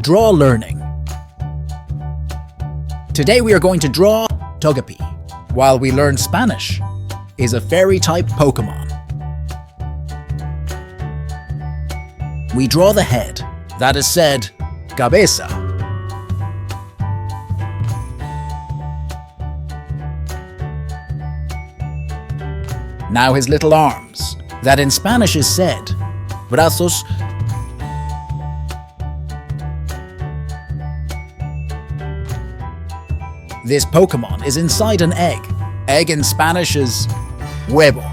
Draw learning. Today we are going to draw Togepi, while we learn Spanish is a fairy-type Pokemon. We draw the head, that is said, CABEZA. Now his little arms, that in Spanish is said, BRAZOS. This Pokemon is inside an egg. Egg in Spanish is HUEVO.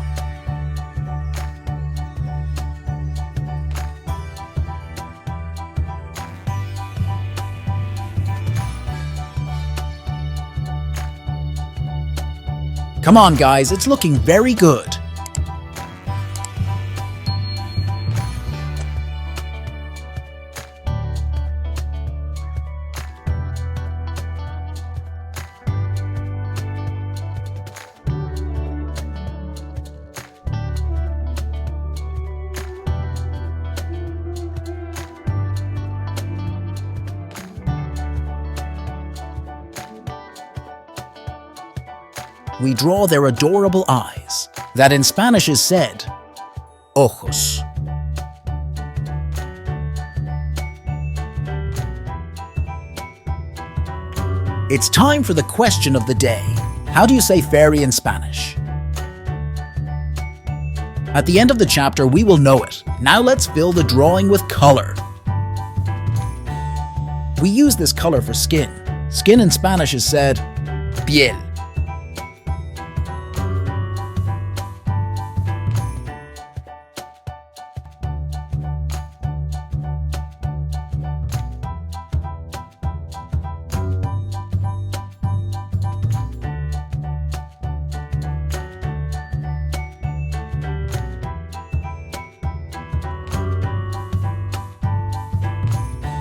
Come on guys, it's looking very good. We draw their adorable eyes, that in Spanish is said, OJOS. It's time for the question of the day. How do you say fairy in Spanish? At the end of the chapter, we will know it. Now let's fill the drawing with color. We use this color for skin. Skin in Spanish is said, PIEL.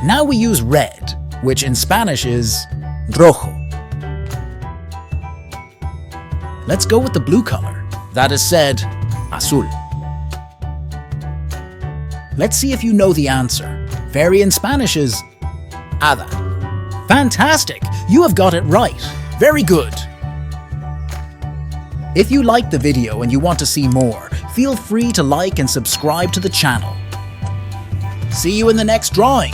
Now we use red, which in Spanish is ROJO. Let's go with the blue color, that is said, AZUL. Let's see if you know the answer. Fairy in Spanish is HADA. Fantastic! You have got it right. Very good. If you liked the video and you want to see more, feel free to like and subscribe to the channel. See you in the next drawing.